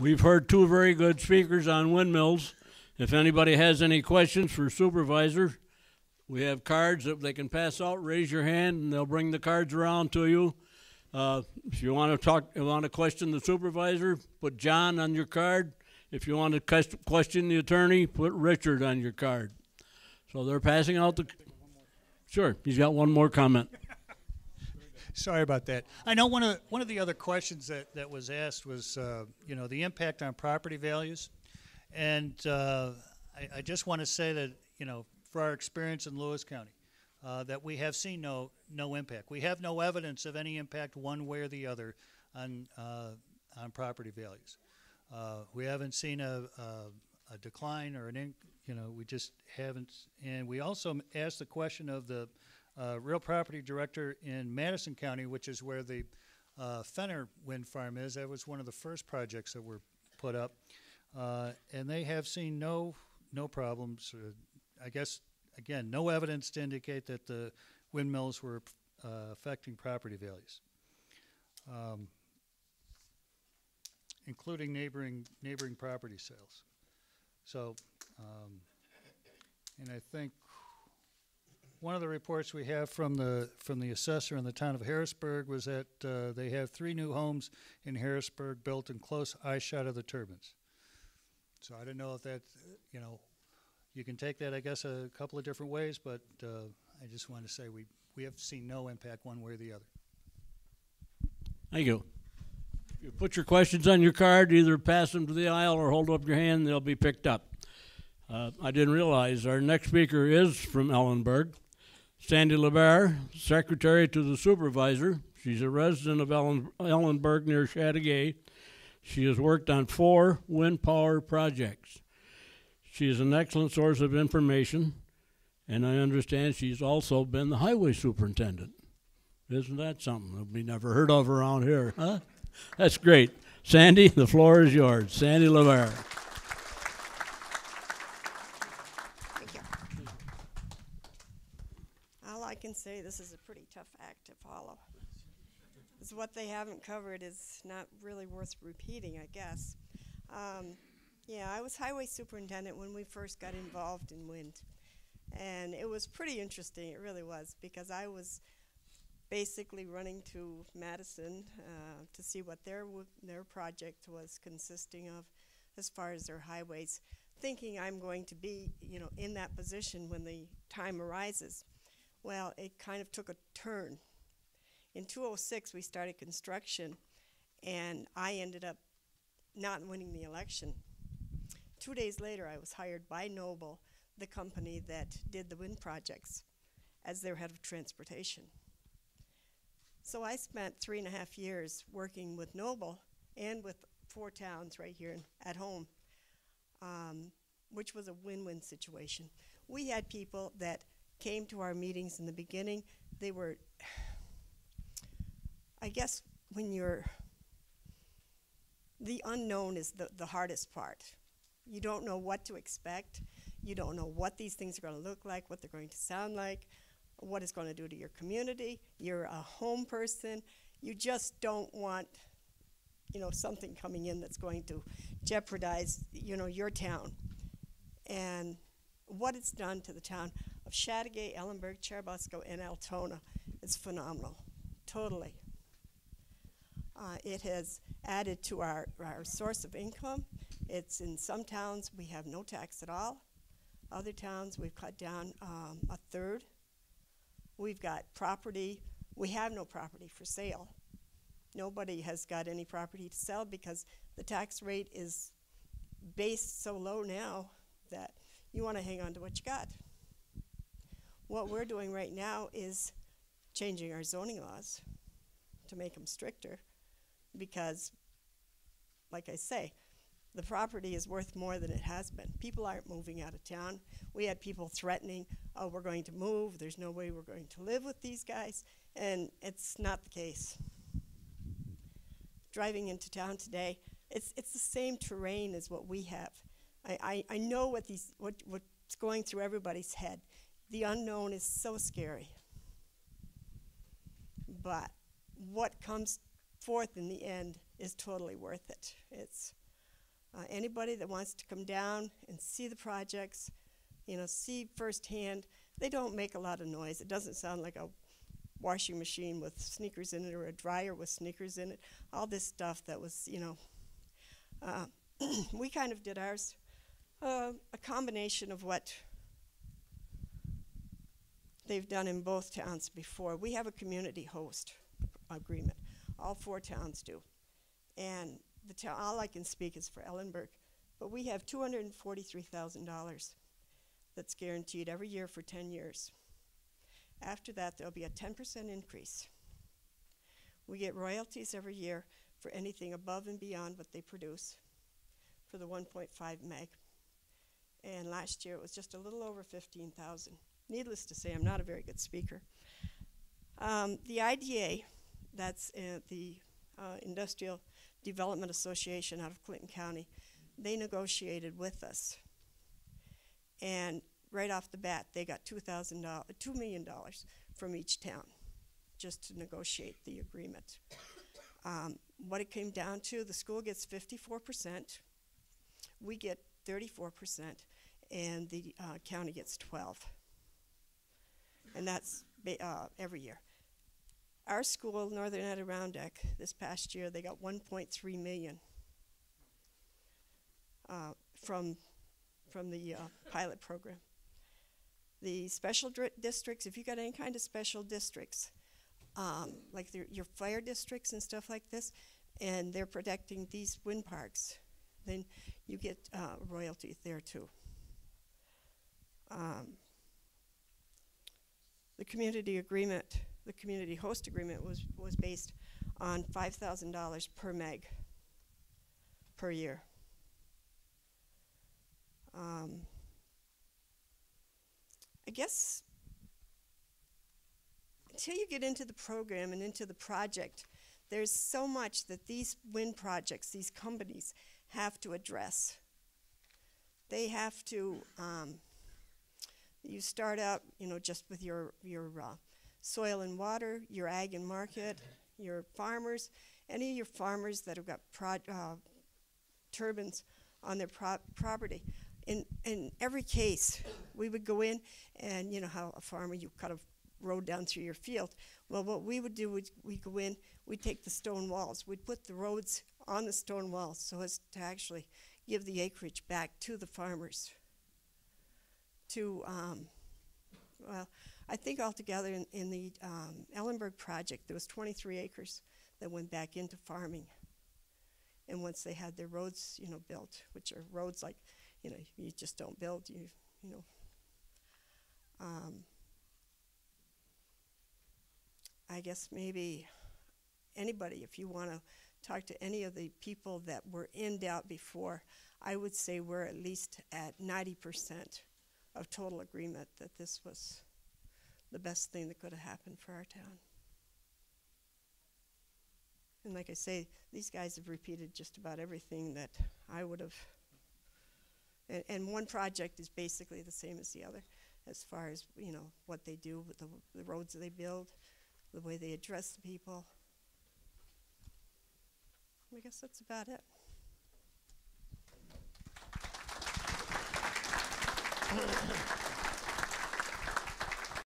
We've heard two very good speakers on windmills. If anybody has any questions for supervisor, we have cards that they can pass out. Raise your hand, and they'll bring the cards around to you. If you want to question the supervisor, put John on your card. If you want to question the attorney, put Richard on your card. So they're passing out the. Sure, he's got one more comment. Sorry about that. I know one of the other questions that was asked was, the impact on property values, and I just want to say that for our experience in Lewis County, that we have seen no impact. We have no evidence of any impact one way or the other on property values. We haven't seen a decline or we just haven't. And we also asked the question of the real property director in Madison County, which is where the Fenner wind farm is. That was one of the first projects that were put up, and they have seen no problems. I guess again, no evidence to indicate that the windmills were affecting property values, including neighboring property sales. So, and I think one of the reports we have from the assessor in the town of Harrisburg was that they have 3 new homes in Harrisburg built in close eyeshot of the turbines. So I don't know if that, you can take that, I guess, a couple of different ways, but I just want to say we have seen no impact one way or the other. Thank you. You put your questions on your card, either pass them to the aisle or hold up your hand, and they'll be picked up. I didn't realize our next speaker is from Ellenburg. Sandy laBarre, secretary to the supervisor. She's a resident of Ellenburg near Chateauguay. She has worked on 4 wind power projects. She is an excellent source of information, and I understand she's also been the highway superintendent. Isn't that something that we never heard of around here, huh? That's great. Sandy, the floor is yours. Sandy laBarre. Thank you. All I can say, this is a pretty tough act to follow. Because what they haven't covered is not really worth repeating, I guess. Yeah, I was highway superintendent when we first got involved in wind. And it was pretty interesting, it really was, because I was basically running to Madison to see what their project was consisting of as far as their highways, thinking I'm going to be, in that position when the time arises. Well, it kind of took a turn. In 2006, we started construction, and I ended up not winning the election. 2 days later, I was hired by Noble, the company that did the wind projects, as their head of transportation. So I spent 3.5 years working with Noble and with 4 towns right here at home, which was a win-win situation. We had people that came to our meetings in the beginning. They were, I guess, the unknown is the hardest part. You don't know what to expect. You don't know what these things are going to look like, what they're going to sound like, what it's going to do to your community. You're a home person. You just don't want, something coming in that's going to jeopardize, your town. And what it's done to the town of Chateauguay, Ellenburg, Churubusco, and Altona is phenomenal, totally. It has added to our source of income. It's in some towns we have no tax at all. Other towns we've cut down 1/3. We've got property. We have no property for sale. Nobody has got any property to sell because the tax rate is based so low now that you want to hang on to what you got. What we're doing right now is changing our zoning laws to make them stricter because, like I say, the property is worth more than it has been. People aren't moving out of town. We had people threatening, oh, we're going to move. There's no way we're going to live with these guys. And it's not the case. Driving into town today, it's the same terrain as what we have. I know what's going through everybody's head. The unknown is so scary. But what comes forth in the end is totally worth it. Anybody that wants to come down and see the projects, see firsthand, they don't make a lot of noise. It doesn't sound like a washing machine with sneakers in it or a dryer with sneakers in it. All this stuff that was, we kind of did ours, a combination of what they've done in both towns before. We have a community host agreement. All 4 towns do. And the town, all I can speak is for Ellenburg, but we have $243,000 that's guaranteed every year for 10 years. After that, there'll be a 10% increase. We get royalties every year for anything above and beyond what they produce for the 1.5 meg. And last year it was just a little over 15,000. Needless to say, I'm not a very good speaker. The IDA, that's the Industrial Development Association out of Clinton County, they negotiated with us. And right off the bat, they got $2 million from each town just to negotiate the agreement. What it came down to, the school gets 54%, we get 34%, and the county gets 12%. And that's every year. Our school, Northern Adirondack, this past year, they got $1.3 million from the pilot program. The special districts, if you got any kind of special districts, like your fire districts and stuff like this, and they're protecting these wind parks, then you get royalties there too. The community agreement, the community host agreement was based on $5,000 per meg per year. I guess until you get into the program and into the project, there's so much that these wind projects, these companies, have to address. They have to, you start out, just with your soil and water, your ag and market, your farmers, any of your farmers that have got turbines on their property. In every case, we would go in, and you know how a farmer, you cut a road down through your field. Well, what we would do, we'd go in, we'd take the stone walls, we'd put the roads on the stone walls so as to actually give the acreage back to the farmers. Well, I think altogether in the Ellenburg project, there was 23 acres that went back into farming. And once they had their roads, built, which are roads like, you just don't build, I guess maybe anybody, if you want to talk to any of the people that were in doubt before, I would say we're at least at 90% of total agreement that this was the best thing that could have happened for our town. And like I say, these guys have repeated just about everything that I would have. And one project is basically the same as the other as far as, what they do with the roads that they build, the way they address the people. I guess that's about it.